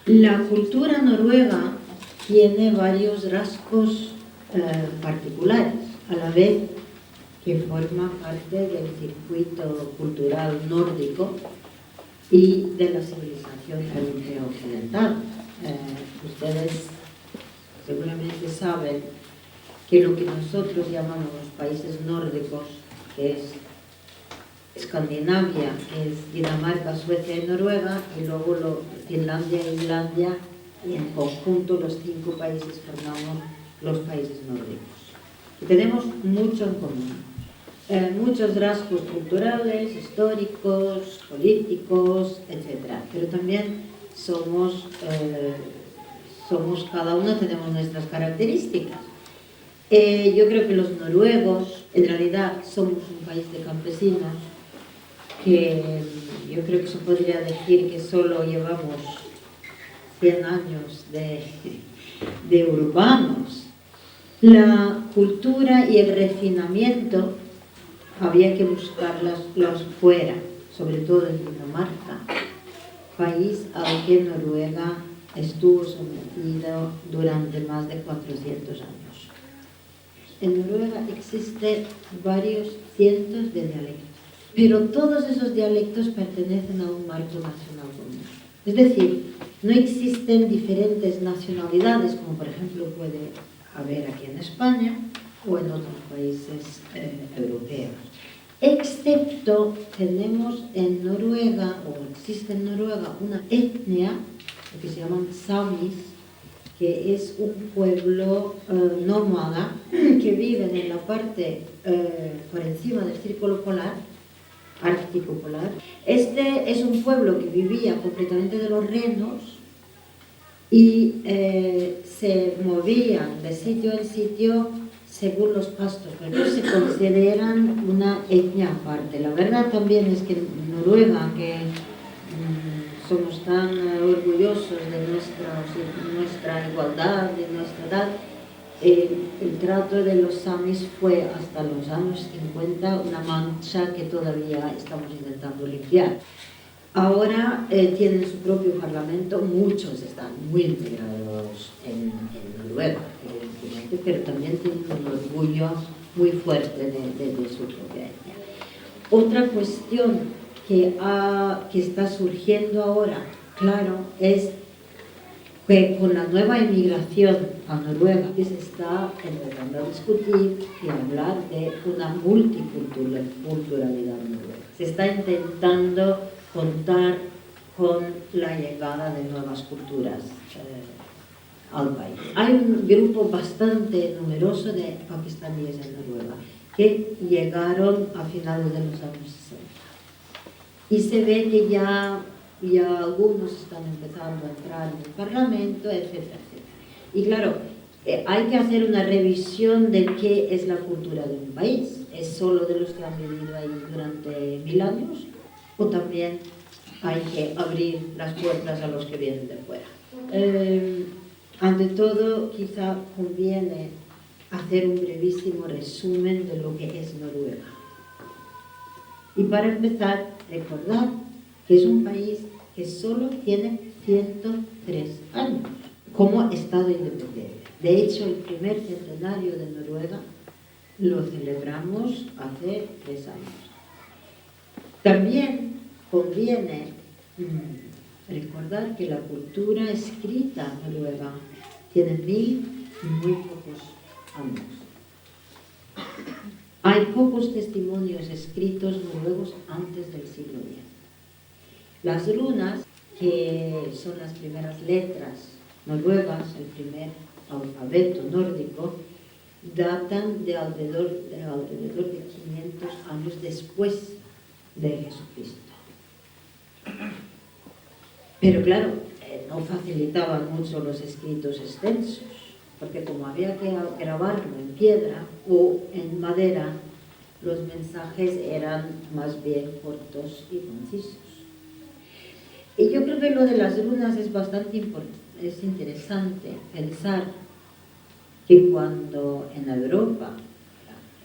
La cultura noruega tiene varios rasgos particulares, a la vez que forma parte del circuito cultural nórdico y de la civilización europea occidental. Ustedes seguramente saben que lo que nosotros llamamos los países nórdicos, que es Escandinavia, que es Dinamarca, Suecia y Noruega, y luego Finlandia e Islandia, y en conjunto los 5 países formamos los países nórdicos. Y tenemos mucho en común, muchos rasgos culturales, históricos, políticos, etc. Pero también somos cada uno tenemos nuestras características. Yo creo que los noruegos, en realidad, somos un país de campesinos, que yo creo que se podría decir que solo llevamos 100 años de urbanos. La cultura y el refinamiento había que buscarlos fuera, sobre todo en Dinamarca, país al que Noruega estuvo sometido durante más de 400 años. En Noruega existen varios cientos de dialectos, pero todos esos dialectos pertenecen a un marco nacional común. Es decir, no existen diferentes nacionalidades, como por ejemplo puede haber aquí en España o en otros países europeos. Excepto tenemos en Noruega, o existe en Noruega, una etnia, lo que se llaman samis, que es un pueblo nómada que viven en la parte por encima del círculo polar, ártico polar. Este es un pueblo que vivía completamente de los renos y se movían de sitio en sitio según los pastos, pero se consideran una etnia aparte. La verdad también es que en Noruega, que somos tan orgullosos de nuestra igualdad, de nuestra edad, el trato de los samis fue hasta los años 50 una mancha que todavía estamos intentando limpiar. Ahora tienen su propio parlamento, muchos están muy integrados en Noruega, evidentemente, pero también tienen un orgullo muy fuerte de su propia etnia. Otra cuestión que está surgiendo ahora, claro, es que con la nueva inmigración a Noruega que se está empezando a discutir y a hablar de una multiculturalidad noruega. Se está intentando contar con la llegada de nuevas culturas al país. Hay un grupo bastante numeroso de pakistaníes en Noruega que llegaron a finales de los años 60. Y se ve que ya algunos están empezando a entrar en el Parlamento, etcétera, etcétera. Y claro, hay que hacer una revisión de qué es la cultura de un país. ¿Es solo de los que han vivido ahí durante 1000 años? ¿O también hay que abrir las puertas a los que vienen de fuera? Ante todo, quizá conviene hacer un brevísimo resumen de lo que es Noruega. Y para empezar, recordar que es un país que solo tiene 103 años como Estado independiente. De hecho, el primer centenario de Noruega lo celebramos hace 3 años. También conviene recordar que la cultura escrita noruega tiene 1000 y muy pocos años. Hay pocos testimonios escritos noruegos antes del siglo X. Las runas, que son las primeras letras noruegas, el primer alfabeto nórdico, datan de alrededor de 500 años después de Jesucristo. Pero claro, no facilitaban mucho los escritos extensos, porque como había que grabarlo en piedra o en madera, los mensajes eran más bien cortos y concisos. Y yo creo que lo de las runas es bastante interesante pensar que cuando en Europa,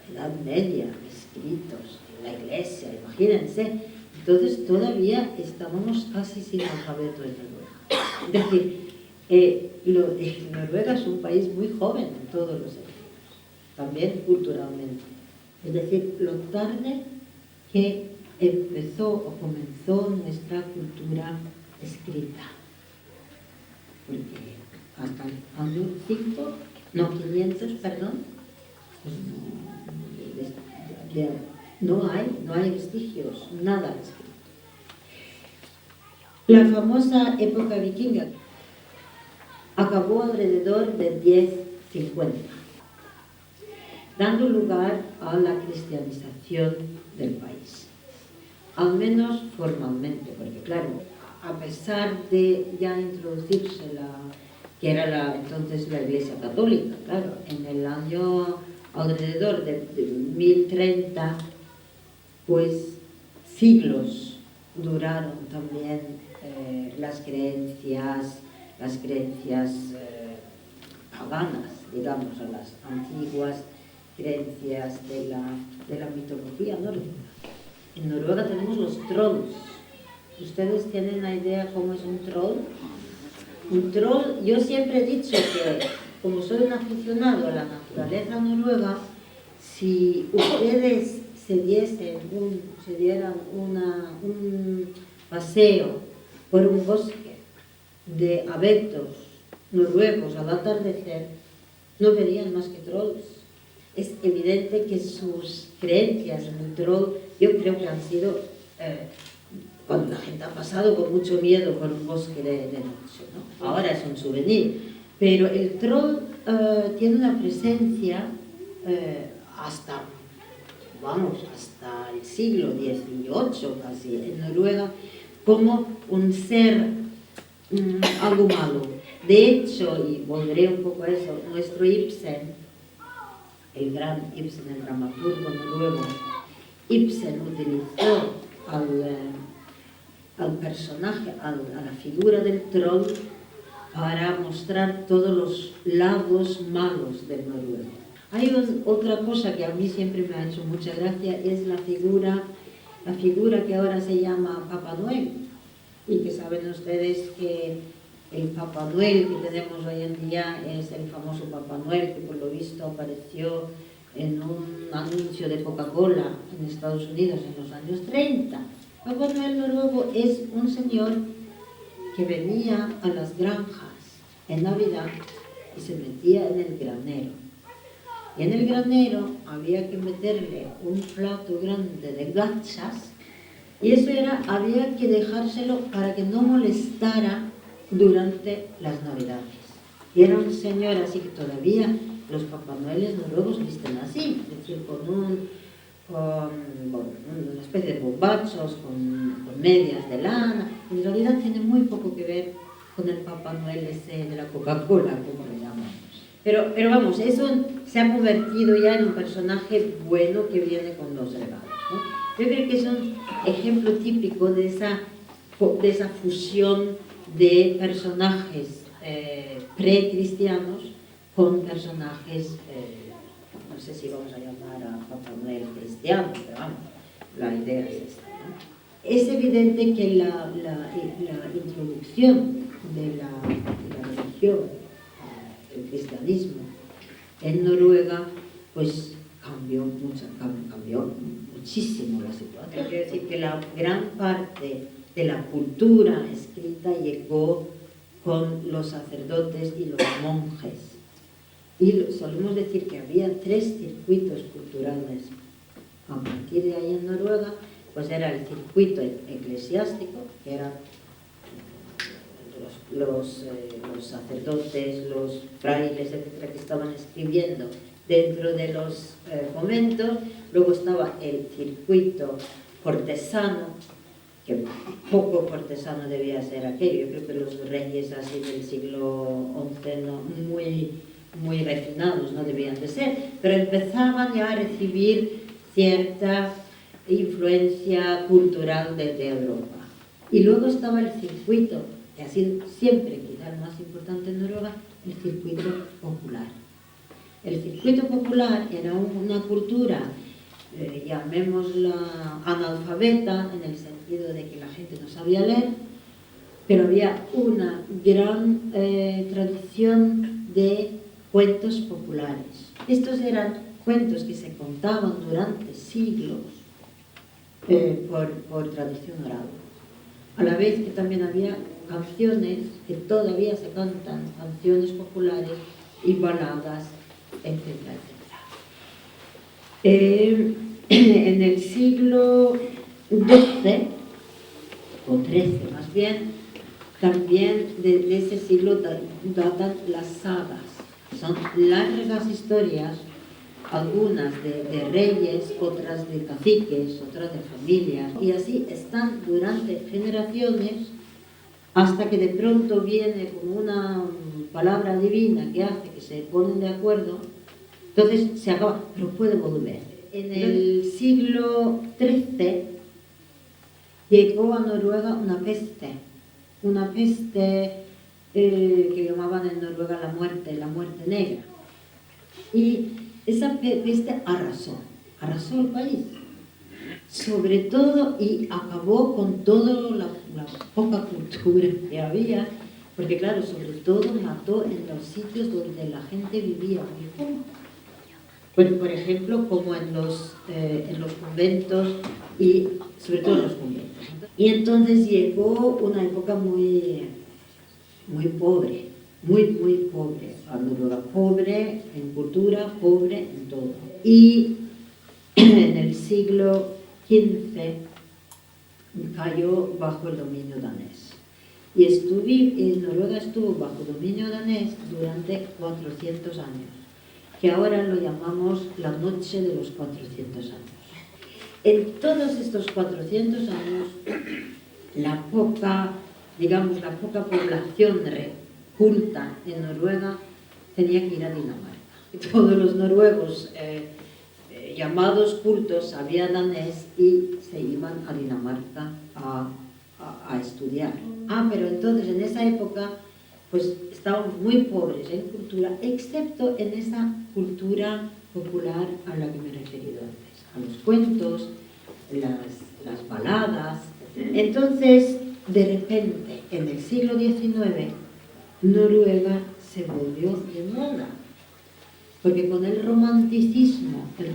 en la Edad Media, escritos en la iglesia, imagínense, entonces todavía estábamos casi sin alfabeto en Noruega. Es decir, Noruega es un país muy joven en todos los sentidos, también culturalmente. Es decir, lo tarde que empezó o comenzó nuestra cultura escrita. Porque hasta el año 500, perdón, pues no hay vestigios, nada escrito. La famosa época vikinga acabó alrededor de 1050, dando lugar a la cristianización del país, al menos formalmente, porque claro, a pesar de ya introducirse que era entonces la Iglesia Católica, claro, en el año alrededor de 1030, pues siglos duraron también las creencias paganas, digamos, o las antiguas creencias de la mitología nórdica. En Noruega tenemos los trolls. ¿Ustedes tienen una idea cómo es un troll? Un troll, yo siempre he dicho que, como soy un aficionado a la naturaleza noruega, si ustedes se dieran un paseo por un bosque de abetos noruegos al atardecer, no verían más que trolls. Es evidente que sus creencias en el troll, yo creo que han sido cuando la gente ha pasado con mucho miedo por un bosque de noche, ¿no? Ahora es un souvenir, pero el troll tiene una presencia hasta el siglo XVIII casi en Noruega, como un ser algo malo. De hecho, y volveré un poco a eso, nuestro Ibsen, el gran Ibsen, el dramaturgo noruego, Ibsen utilizó al personaje, a la figura del troll, para mostrar todos los lados malos del noruego. Hay otra cosa que a mí siempre me ha hecho mucha gracia, es la figura que ahora se llama Papá Noel, y que saben ustedes que el Papá Noel que tenemos hoy en día es el famoso Papá Noel que por lo visto apareció en un anuncio de Coca-Cola en Estados Unidos en los años 30. Papá Noel noruego es un señor que venía a las granjas en Navidad y se metía en el granero. Y en el granero había que meterle un plato grande de gachas, y eso había que dejárselo para que no molestara durante las Navidades. Y era un señor así que todavía los Papá Noeles noruegos visten así, es decir, con una especie de bombachos, con medias de lana. En realidad tiene muy poco que ver con el Papá Noel ese de la Coca-Cola, como le llamamos. Pero vamos, eso se ha convertido ya en un personaje bueno que viene con los regalos, ¿no? Yo creo que es un ejemplo típico de esa fusión de personajes precristianos con personajes, no sé si vamos a llamar a Papá Noel cristiano, pero vamos, la idea es esta, ¿no? Es evidente que la introducción de la religión, el cristianismo en Noruega, pues cambió muchísimo la situación. Quiero decir que la gran parte de la cultura escrita llegó con los sacerdotes y los monjes. Y solemos decir que había 3 circuitos culturales. A partir de ahí en Noruega, pues era el circuito eclesiástico, que eran los sacerdotes, los frailes, etcétera, que estaban escribiendo dentro de los conventos. Luego estaba el circuito cortesano, que poco cortesano debía ser aquello. Yo creo que los reyes así del siglo XI muy refinados no debían de ser, pero empezaban ya a recibir cierta influencia cultural desde Europa. Y luego estaba el circuito, que ha sido siempre quizá el más importante en Noruega, el circuito popular. El circuito popular era una cultura, llamémosla analfabeta, en el sentido de que la gente no sabía leer, pero había una gran tradición de cuentos populares. Estos eran cuentos que se contaban durante siglos por tradición oral. A la vez que también había canciones que todavía se cantan, canciones populares y baladas, etcétera, etcétera. En el siglo XII, o XIII más bien, también de ese siglo datan las sagas. Son largas historias, algunas de reyes, otras de caciques, otras de familias, y así están durante generaciones hasta que de pronto viene como una palabra divina que hace que se ponen de acuerdo, entonces se acaba, pero puede volver. En el siglo XIII llegó a Noruega una peste que llamaban en Noruega la muerte negra. Y esa peste arrasó el país, sobre todo, y acabó con toda la poca cultura que había, porque claro, sobre todo mató en los sitios donde la gente vivía muy poco. Pues, por ejemplo, como en los conventos, y sobre todo en los conventos. Y entonces llegó una época muy pobre, muy pobre, a Noruega, pobre en cultura, pobre en todo. Y en el siglo XV cayó bajo el dominio danés. Y Noruega estuvo bajo dominio danés durante 400 años, que ahora lo llamamos la noche de los 400 años. En todos estos 400 años, la poca población culta en Noruega tenía que ir a Dinamarca. Todos los noruegos llamados cultos sabían danés y se iban a Dinamarca a estudiar. Pero entonces en esa época pues estábamos muy pobres en cultura, excepto en esa cultura popular a la que me he referido antes, a los cuentos, las baladas. Entonces, de repente, en el siglo XIX, Noruega se volvió de moda, porque con el romanticismo que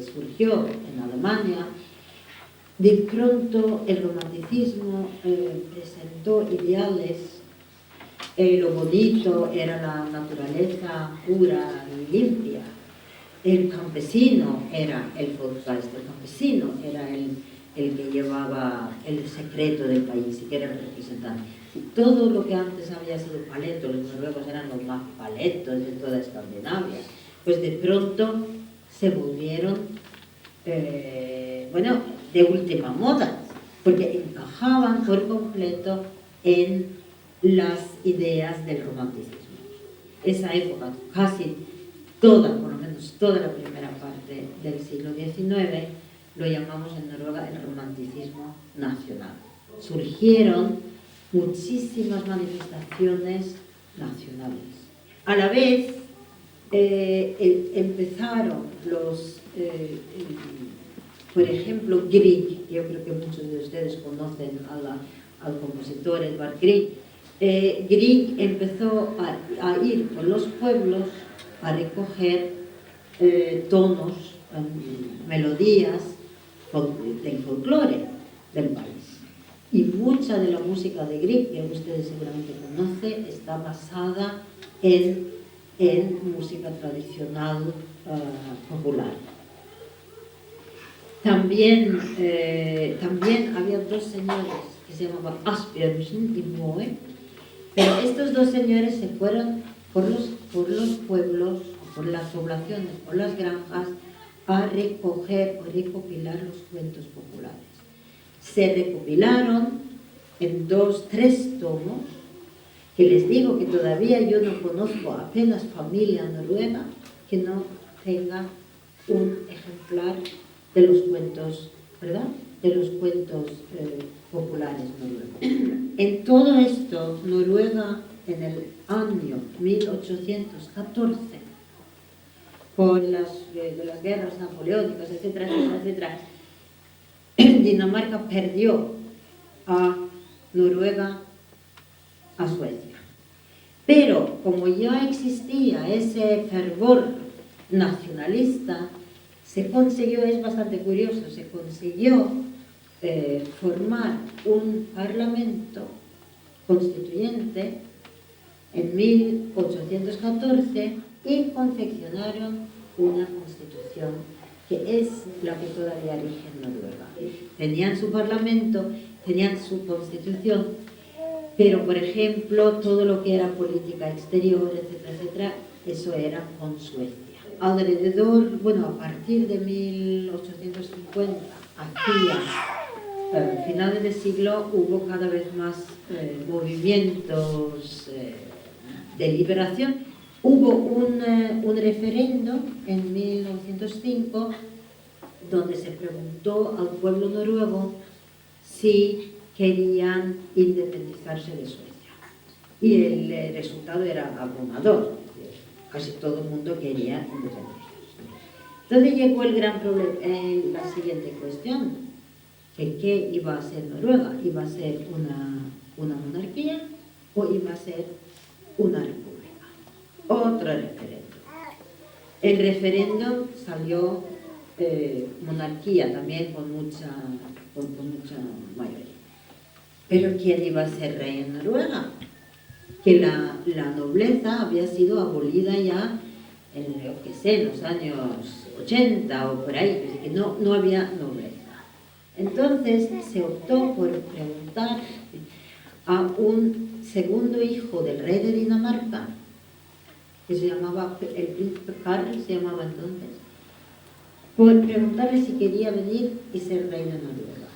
surgió en Alemania, de pronto el romanticismo presentó ideales. Lo bonito era la naturaleza pura y limpia. El campesino era el campesino era el que llevaba el secreto del país y que era el representante. Todo lo que antes había sido paleto, los noruegos eran los más paletos de toda Escandinavia, pues de pronto se volvieron, de última moda, porque encajaban por completo en las ideas del romanticismo. Esa época, casi toda, por lo menos toda la primera parte del siglo XIX, lo llamamos en Noruega el romanticismo nacional. Surgieron muchísimas manifestaciones nacionales. A la vez, empezaron por ejemplo, Grieg, yo creo que muchos de ustedes conocen al compositor Edvard Grieg. Grieg empezó a ir por los pueblos a recoger tonos, melodías del folclore del país. Y mucha de la música de Grieg, que ustedes seguramente conocen, está basada en música tradicional popular. También había dos señores que se llamaban Asbjørnsen y Moe, pero estos dos señores se fueron por los pueblos, por las poblaciones, por las granjas, a recoger o recopilar los cuentos populares. Se recopilaron en 2-3 tomos, que les digo que todavía yo no conozco apenas familia noruega que no tenga un ejemplar de los cuentos, ¿verdad? De los cuentos populares noruegos. En todo esto, Noruega, en el año 1814, con las guerras napoleónicas, etcétera, Dinamarca perdió a Noruega a Suecia. Pero como ya existía ese fervor nacionalista, se consiguió, es bastante curioso, se consiguió formar un parlamento constituyente en 1814 y confeccionaron una constitución que es la que todavía rige en Noruega. Tenían su parlamento, tenían su constitución, pero por ejemplo todo lo que era política exterior, etcétera, etcétera, eso era con Suecia. Alrededor, bueno, a partir de 1850 hacia finales del siglo hubo cada vez más movimientos de liberación. Hubo un referendo en 1905 donde se preguntó al pueblo noruego si querían independizarse de Suecia. Y el resultado era abrumador. Casi todo el mundo quería independizarse. Entonces llegó el gran problema, la siguiente cuestión. ¿Qué iba a ser Noruega? ¿Iba a ser una monarquía o iba a ser una república? Otro referéndum. El referéndum salió monarquía también con mucha mayoría. Pero ¿quién iba a ser rey en Noruega? Que la nobleza había sido abolida ya en los años 80 o por ahí, es que no había nobleza. Entonces se optó por preguntar a un segundo hijo del rey de Dinamarca, que se llamaba, el príncipe Karl se llamaba entonces, por preguntarle si quería venir y ser rey de Noruega.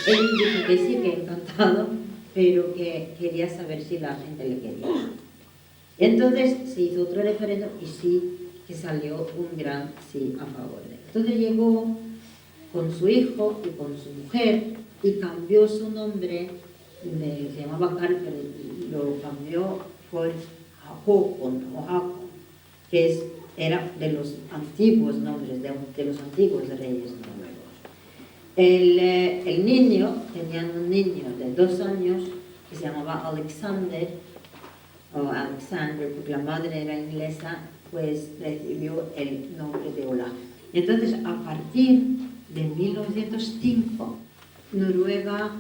Él dijo que sí, que encantado, pero que quería saber si la gente le quería. Entonces se hizo otro referéndum y sí, que salió un gran sí a favor de él. Entonces llegó con su hijo y con su mujer y cambió su nombre, se llamaba Karl, pero lo cambió por Håkon o Hakon, que era de los antiguos nombres, de los antiguos reyes noruegos. El niño, tenían un niño de 2 años que se llamaba Alexander, o Alexander, porque la madre era inglesa, pues recibió el nombre de Olaf. Entonces, a partir de 1905, Noruega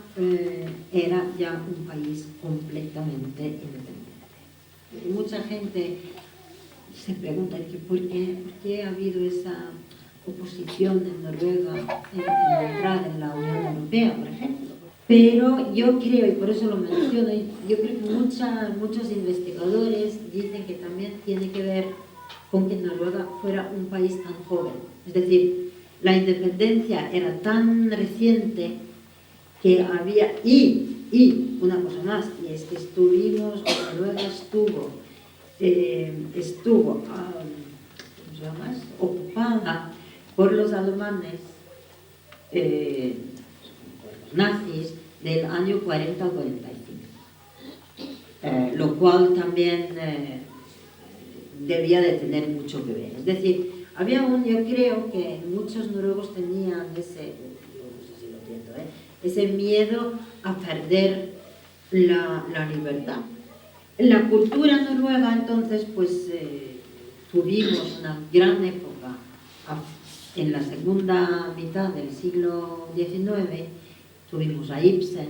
era ya un país completamente independiente. Mucha gente se pregunta ¿por qué ha habido esa oposición en Noruega en la entrada en la Unión Europea, por ejemplo? Pero yo creo, y por eso lo menciono, yo creo que muchos investigadores dicen que también tiene que ver con que Noruega fuera un país tan joven. Es decir, la independencia era tan reciente que había, y una cosa más, y es que Noruega estuvo ocupada por los alemanes, nazis, del año 40 al 45, lo cual también debía de tener mucho que ver. Es decir, yo creo que muchos noruegos tenían ese, no sé si lo entiendo, ese miedo a perder la libertad. La cultura noruega, entonces, pues tuvimos una gran época en la segunda mitad del siglo XIX. Tuvimos a Ibsen.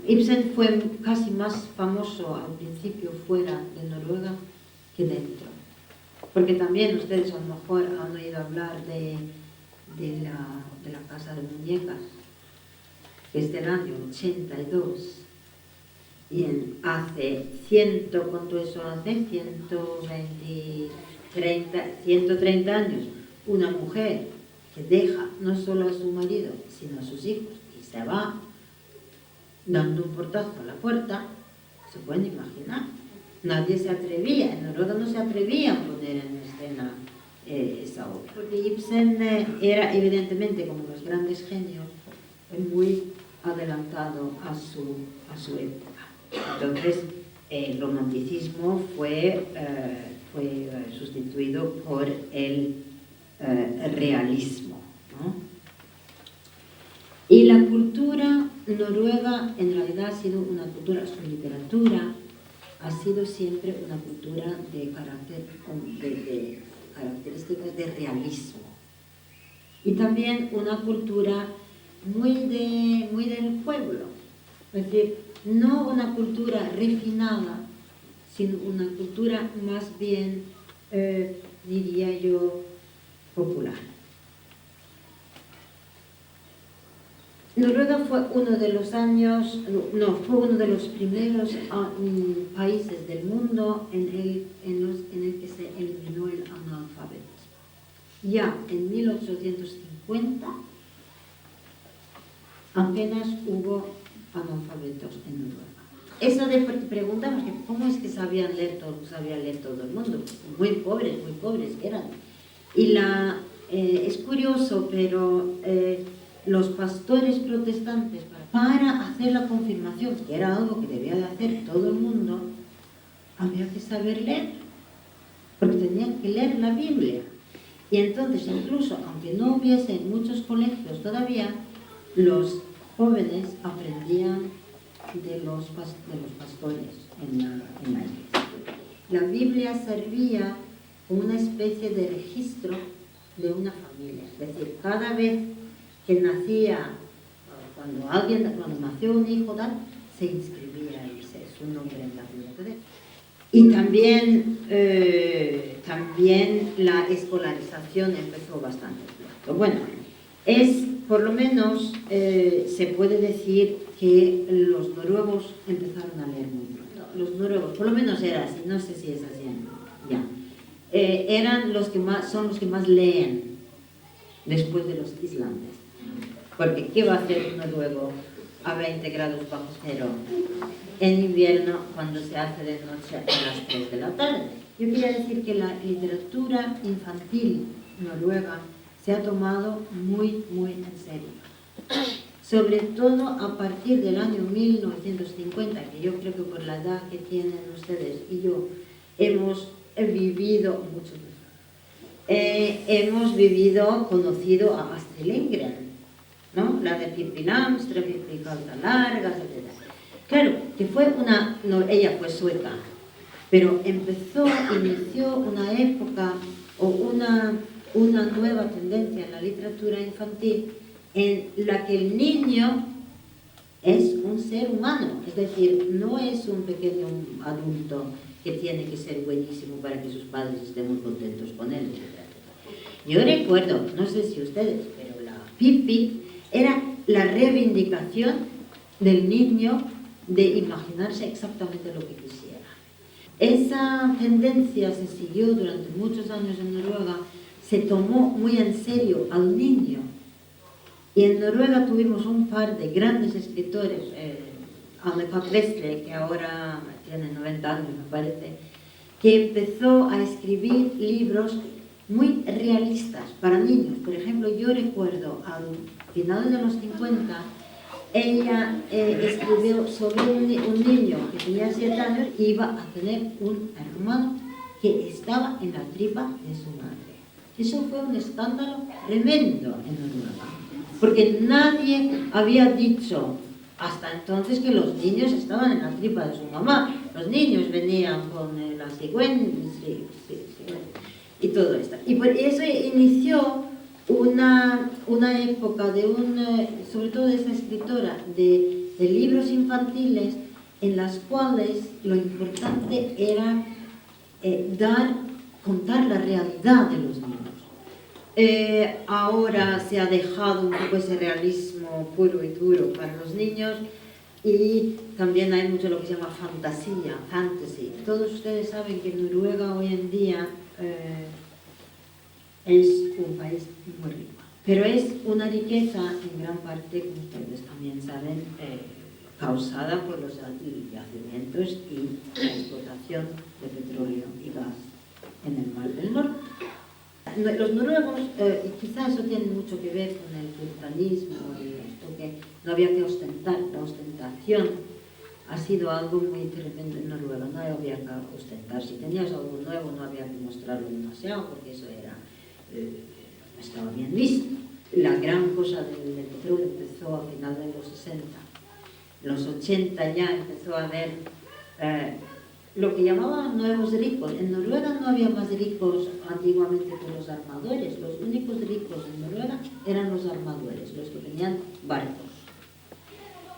Ibsen fue casi más famoso al principio fuera de Noruega que dentro. Porque también ustedes a lo mejor han oído hablar de la Casa de Muñecas, que es del año 82. Y hace 130 años, una mujer que deja no solo a su marido, sino a sus hijos, y se va dando un portazo a la puerta, se pueden imaginar. Nadie se atrevía, en Noruega no se atrevía a poner en escena esa obra. Porque Ibsen era evidentemente, como los grandes genios, muy adelantado a su época. Entonces, el romanticismo fue sustituido por el realismo, ¿no? Y la cultura Noruega en realidad ha sido una cultura, su literatura ha sido siempre una cultura de características de realismo. Y también una cultura muy del pueblo. Es decir, no una cultura refinada, sino una cultura más bien, diría yo, popular. Noruega fue uno de los primeros países del mundo en el que se eliminó el analfabetismo. Ya en 1850 apenas hubo analfabetos en Noruega. Eso de preguntamos que cómo es que sabía leer todo el mundo. Muy pobres eran. Y es curioso, pero los pastores protestantes, para hacer la confirmación, que era algo que debía de hacer todo el mundo, había que saber leer, porque tenían que leer la Biblia. Y entonces, incluso, aunque no hubiese en muchos colegios todavía, los jóvenes aprendían de los pastores en la iglesia. La Biblia servía como una especie de registro de una familia. Es decir, cada vez que nacía, cuando nació un hijo, se inscribía su nombre en la Biblia. Y también la escolarización empezó bastante pronto. Bueno, por lo menos se puede decir que los noruegos empezaron a leer muy pronto. Los noruegos, por lo menos era así, no sé si es así ya. Son los que más leen después de los islandeses. Porque ¿qué va a hacer un noruego a 20 grados bajo cero en invierno cuando se hace de noche a las 3 de la tarde? Yo quería decir que la literatura infantil noruega se ha tomado muy en serio. Sobre todo a partir del año 1950, que yo creo que por la edad que tienen ustedes y yo hemos vivido mucho conocido a Astrid Lindgren, ¿no? La de Pippi Langström, Pippi Calzalargas, etc. Claro, que ella fue sueca, pero inició una época o una nueva tendencia en la literatura infantil en la que el niño es un ser humano, es decir, no es un pequeño adulto que tiene que ser buenísimo para que sus padres estén muy contentos con él, etc. Yo recuerdo, no sé si ustedes, pero la Pippi era la reivindicación del niño de imaginarse exactamente lo que quisiera. Esa tendencia se siguió durante muchos años en Noruega, se tomó muy en serio al niño. Y en Noruega tuvimos un par de grandes escritores, Anne-Kat. Vestre, que ahora tiene 90 años, me parece, que empezó a escribir libros muy realistas para niños. Por ejemplo, yo recuerdo al final de los 50, ella escribió sobre un niño que tenía 7 años y iba a tener un hermano que estaba en la tripa de su madre. Eso fue un escándalo tremendo en Noruega, porque nadie había dicho hasta entonces que los niños estaban en la tripa de su mamá. Los niños venían con la cigüeña y todo esto. Y por eso inició una época sobre todo de esa escritora, de libros infantiles en las cuales lo importante era contar la realidad de los niños. Ahora se ha dejado un poco ese realismo puro y duro para los niños y también hay mucho lo que se llama fantasy. Todos ustedes saben que Noruega hoy en día es un país muy rico, pero es una riqueza en gran parte, como ustedes también saben, causada por los yacimientos y la explotación de petróleo y gas en el Mar del Norte. Los noruegos, y quizás eso tiene mucho que ver con el puritanismo y esto que no había que ostentar, la ostentación ha sido algo muy tremendo en Noruega, no había que ostentar, si tenías algo nuevo no había que mostrarlo demasiado porque eso no estaba bien visto. La gran cosa del petróleo empezó a finales de los 60 en los 80 ya empezó a haber lo que llamaban nuevos ricos. En Noruega no había más ricos antiguamente que los armadores. Los únicos ricos en Noruega eran los armadores, los que tenían barcos.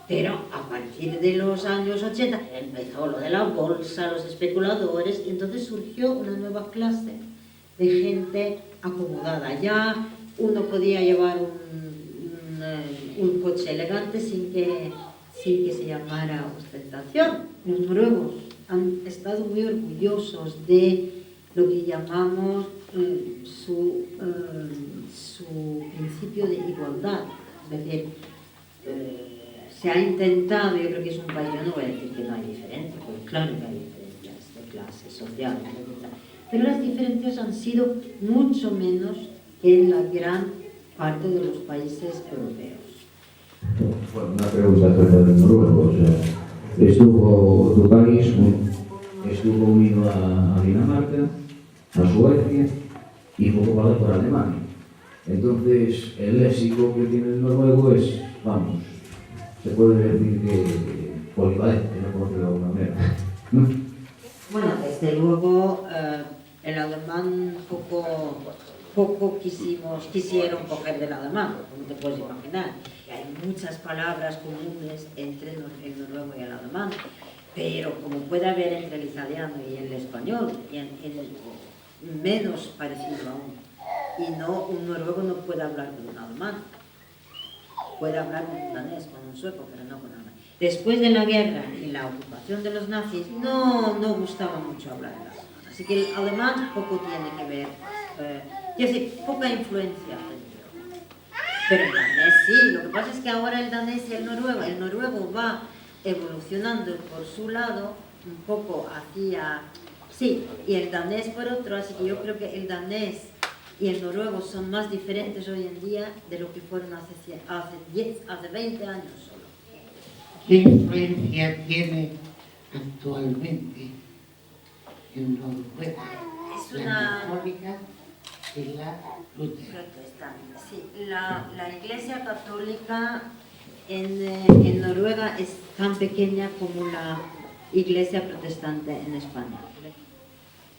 Pero a partir de los años 80 empezó lo de la bolsa, los especuladores, y entonces surgió una nueva clase de gente acomodada. Ya uno podía llevar un coche elegante sin que se llamara ostentación. Los noruegos han estado muy orgullosos de lo que llamamos su principio de igualdad. Es decir, se ha intentado, yo creo que es un país, yo no voy a decir que no hay diferencias, porque claro que hay diferencias de clase social, pero las diferencias han sido mucho menos que en la gran parte de los países europeos. Bueno, una pregunta acerca del noruego. O sea, estuvo tu país, estuvo unido a Dinamarca, a Suecia y fue ocupado por Alemania. Entonces, el léxico que tiene el noruego es, vamos, se puede decir que polivalente, no por decirlo de alguna manera. Bueno, desde luego, el alemán poco quisieron coger del alemán, como te puedes imaginar. Hay muchas palabras comunes entre el noruego y el alemán, pero como puede haber entre el italiano y el español, menos parecido aún. Y no, un noruego no puede hablar con un alemán. Puede hablar con un danés, con un sueco, pero no con un alemán. Después de la guerra y la ocupación de los nazis, no gustaba mucho hablar el alemán. Así que el alemán poco tiene que ver, quiero decir, poca influencia. Pero el danés sí, lo que pasa es que ahora el danés y el noruego va evolucionando por su lado, un poco hacia, sí, y el danés por otro, así que yo creo que el danés y el noruego son más diferentes hoy en día de lo que fueron hace 20 años solo. ¿Qué influencia tiene actualmente en Noruega la católica y la protestante? Sí, la Iglesia católica en Noruega es tan pequeña como la Iglesia protestante en España.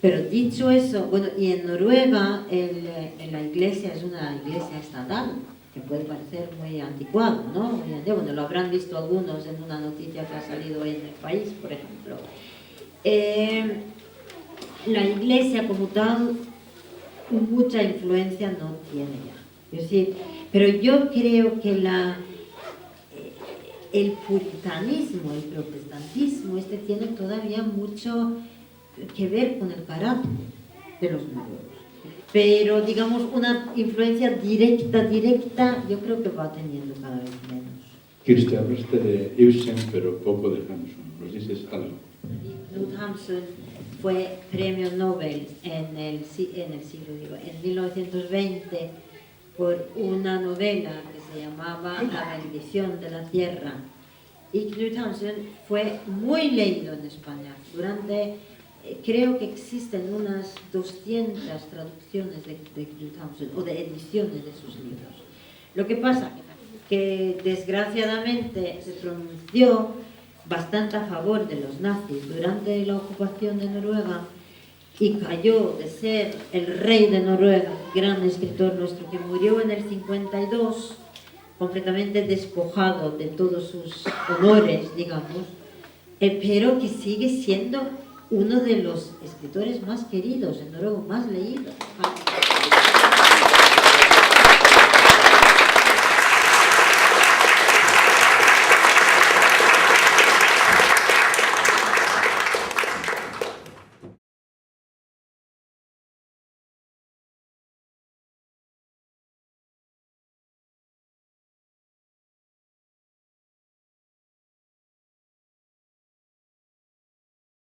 Pero dicho eso, bueno, y en Noruega la iglesia es una iglesia estatal, que puede parecer muy anticuado, ¿no? Bueno, lo habrán visto algunos en una noticia que ha salido hoy en El País, por ejemplo. La iglesia como tal, mucha influencia no tiene ya. Es decir, pero yo creo que el puritanismo, el protestantismo, tiene todavía mucho que ver con el carácter de los noruegos. Pero, digamos, una influencia directa, yo creo que va teniendo cada vez menos. Kirsti, hablaste de Ibsen, pero poco de Hamsun. ¿Nos dices algo? Knut Hamsun fue premio Nobel en 1920 por una novela que se llamaba La bendición de la tierra. Y Knut Hamsun fue muy leído en España. Creo que existen unas 200 traducciones de Knut Hamsun o de ediciones de sus libros. Lo que pasa que desgraciadamente se pronunció bastante a favor de los nazis durante la ocupación de Noruega y cayó de ser el rey de Noruega, gran escritor nuestro que murió en el 52, completamente despojado de todos sus honores, digamos, pero que sigue siendo uno de los escritores más queridos en Noruega, más leídos.